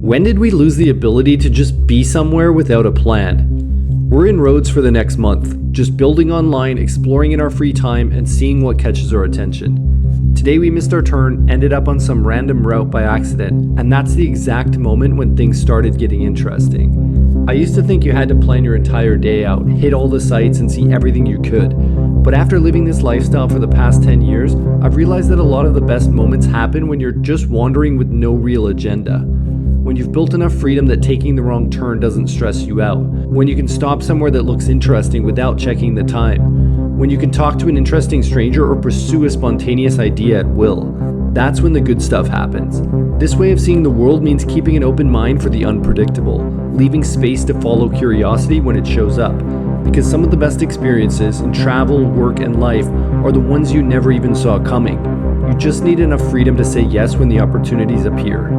When did we lose the ability to just be somewhere without a plan? We're in Rhodes for the next month, just building online, exploring in our free time, and seeing what catches our attention. Today we missed our turn, ended up on some random route by accident, and that's the exact moment when things started getting interesting. I used to think you had to plan your entire day out, hit all the sites, and see everything you could. But after living this lifestyle for the past 10 years, I've realized that a lot of the best moments happen when you're just wandering with no real agenda. When you've built enough freedom that taking the wrong turn doesn't stress you out. When you can stop somewhere that looks interesting without checking the time. When you can talk to an interesting stranger or pursue a spontaneous idea at will. That's when the good stuff happens. This way of seeing the world means keeping an open mind for the unpredictable, leaving space to follow curiosity when it shows up. Because some of the best experiences in travel, work, and life are the ones you never even saw coming. You just need enough freedom to say yes when the opportunities appear.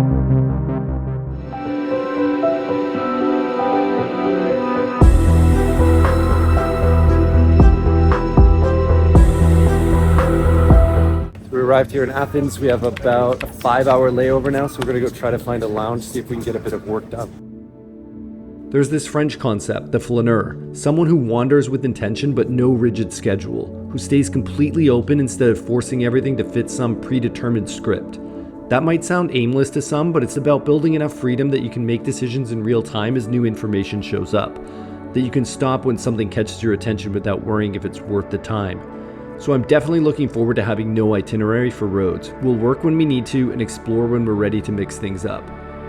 We arrived here in Athens. We have about a 5-hour layover now, so we're gonna go try to find a lounge, see if we can get a bit of work done. There's this French concept, the Flaneur, someone who wanders with intention but no rigid schedule, who stays completely open instead of forcing everything to fit some predetermined script. That might sound aimless to some, but it's about building enough freedom that you can make decisions in real time as new information shows up, that you can stop when something catches your attention without worrying if it's worth the time. So I'm definitely looking forward to having no itinerary for Rhodes. We'll work when we need to and explore when we're ready to mix things up.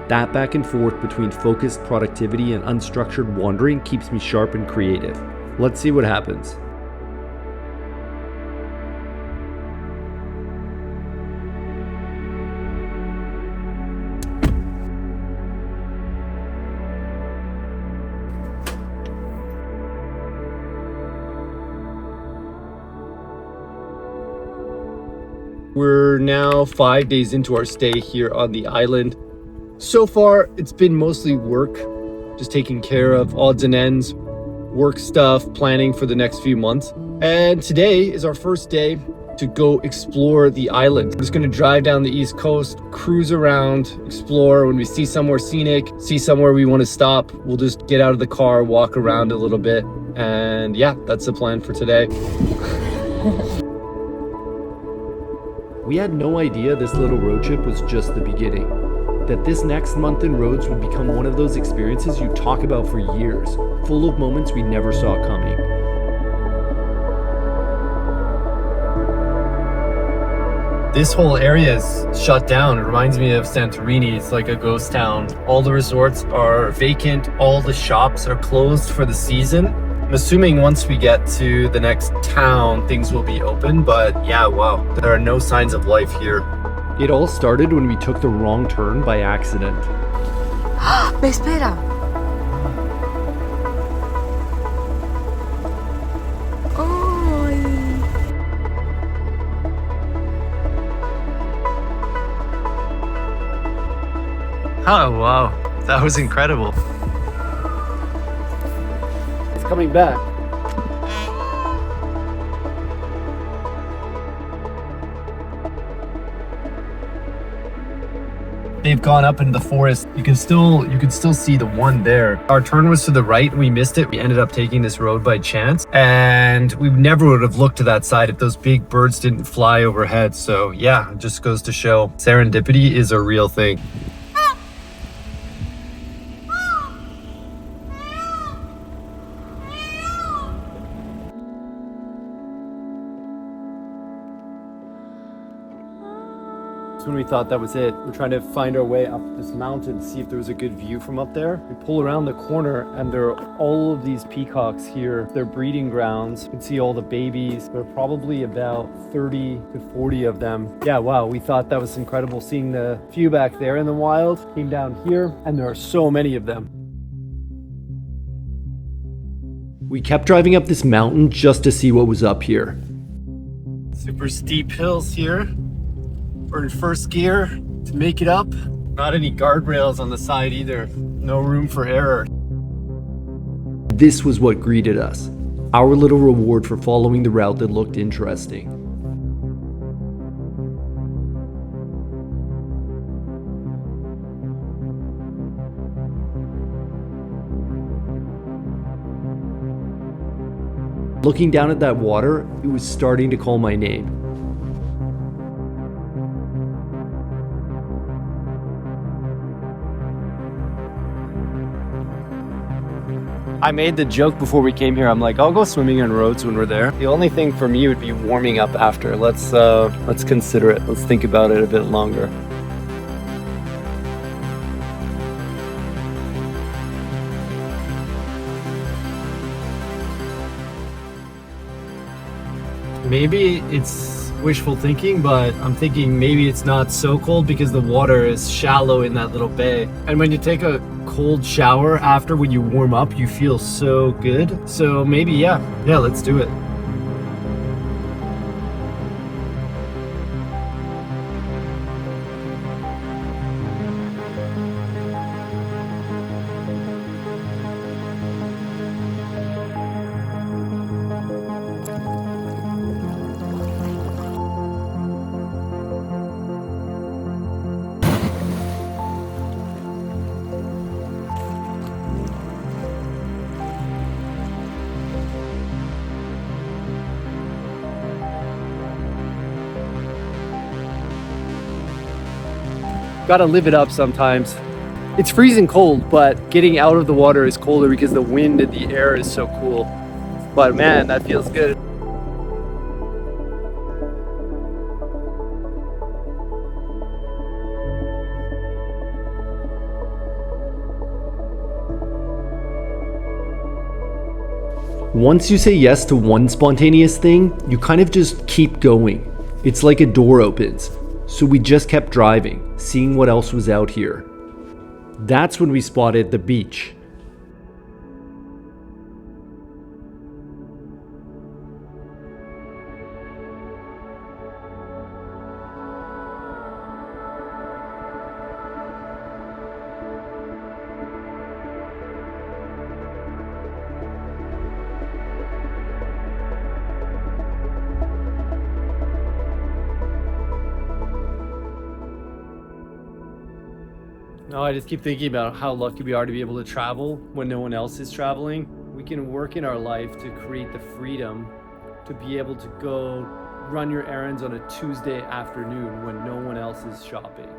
That back and forth between focused productivity and unstructured wandering keeps me sharp and creative. Let's see what happens. We're now 5 days into our stay here on the island. So far, it's been mostly work, just taking care of odds and ends, work stuff, planning for the next few months. And today is our first day to go explore the island. We're just gonna drive down the East Coast, cruise around, explore. When we see somewhere scenic, see somewhere we wanna stop, we'll just get out of the car, walk around a little bit. And yeah, that's the plan for today. We had no idea this little road trip was just the beginning. That this next month in Rhodes would become one of those experiences you talk about for years, full of moments we never saw coming. This whole area is shut down. It reminds me of Santorini. It's like a ghost town. All the resorts are vacant. All the shops are closed for the season. I'm assuming once we get to the next town, things will be open, but yeah, wow, there are no signs of life here. It all started when we took the wrong turn by accident. Me espera. Oh, wow, that was incredible. It's coming back. They've gone up into the forest. You can still see the one there. Our turn was to the right and we missed it. We ended up taking this road by chance, and we never would have looked to that side if those big birds didn't fly overhead. So yeah, it just goes to show serendipity is a real thing. When we thought that was it. We're trying to find our way up this mountain, see if there was a good view from up there. We pull around the corner and there are all of these peacocks here. They're breeding grounds. You can see all the babies. There are probably about 30 to 40 of them. Yeah, wow, we thought that was incredible seeing the few back there in the wild. Came down here and there are so many of them. We kept driving up this mountain just to see what was up here. Super steep hills here. We're in first gear to make it up. Not any guardrails on the side either. No room for error. This was what greeted us. Our little reward for following the route that looked interesting. Looking down at that water, it was starting to call my name. I made the joke before we came here. I'm like, I'll go swimming on Rhodes when we're there. The only thing for me would be warming up after. Let's consider it. Let's think about it a bit longer. Maybe it's wishful thinking, but I'm thinking maybe it's not so cold because the water is shallow in that little bay. And when you take a cold shower after, when you warm up, you feel so good. So maybe, yeah, let's do it. Gotta live it up sometimes. It's freezing cold, but getting out of the water is colder because the wind and the air is so cool. But man, that feels good. Once you say yes to one spontaneous thing, you kind of just keep going. It's like a door opens. So we just kept driving, seeing what else was out here. That's when we spotted the beach. No, I just keep thinking about how lucky we are to be able to travel when no one else is traveling. We can work in our life to create the freedom to be able to go run your errands on a Tuesday afternoon when no one else is shopping,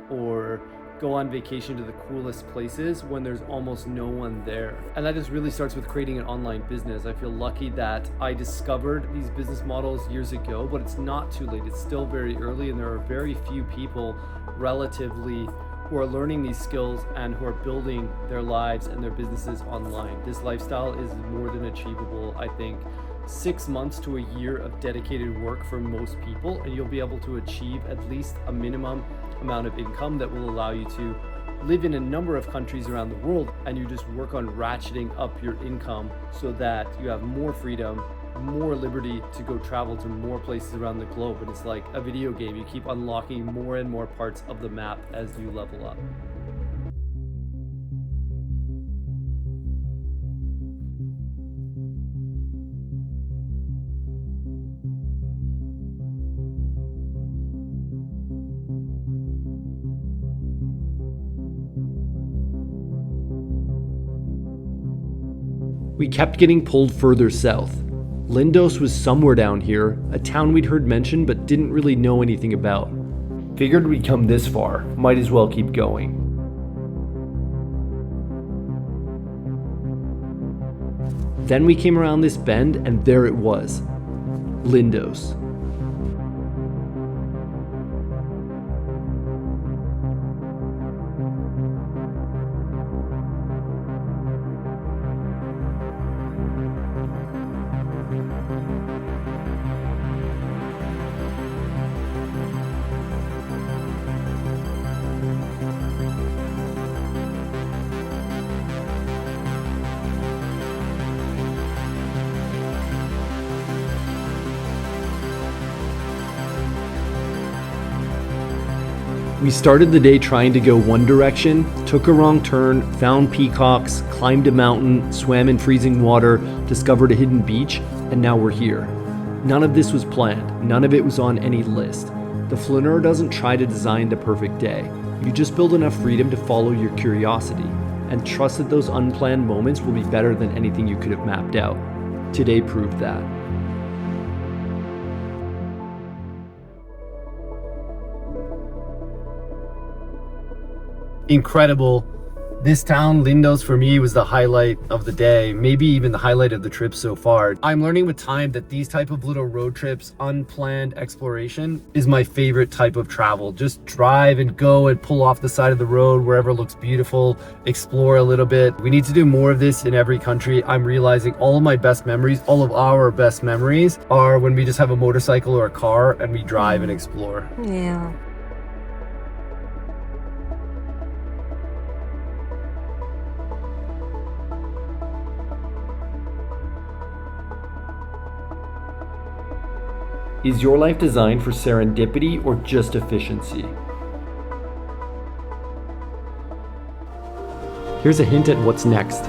or go on vacation to the coolest places when there's almost no one there. And that just really starts with creating an online business. I feel lucky that I discovered these business models years ago, but it's not too late. It's still very early, and there are very few people relatively who are learning these skills and who are building their lives and their businesses online. This lifestyle is more than achievable. I think 6 months to a year of dedicated work for most people, and you'll be able to achieve at least a minimum amount of income that will allow you to live in a number of countries around the world, and you just work on ratcheting up your income so that you have more freedom, more liberty to go travel to more places around the globe. And it's like a video game. You keep unlocking more and more parts of the map as you level up. We kept getting pulled further south. Lindos was somewhere down here, a town we'd heard mentioned but didn't really know anything about. Figured we'd come this far, might as well keep going. Then we came around this bend and there it was, Lindos. We started the day trying to go one direction, took a wrong turn, found peacocks, climbed a mountain, swam in freezing water, discovered a hidden beach, and now we're here. None of this was planned. None of it was on any list. The Flaneur doesn't try to design the perfect day. You just build enough freedom to follow your curiosity and trust that those unplanned moments will be better than anything you could have mapped out. Today proved that. Incredible. This town, Lindos, for me was the highlight of the day, maybe even the highlight of the trip so far. I'm learning with time that these type of little road trips, unplanned exploration, is my favorite type of travel. Just drive and go and pull off the side of the road wherever looks beautiful, explore a little bit. We need to do more of this in every country. I'm realizing all of my best memories, all of our best memories, are when we just have a motorcycle or a car and we drive and explore. Yeah. Is your life designed for serendipity or just efficiency? Here's a hint at what's next.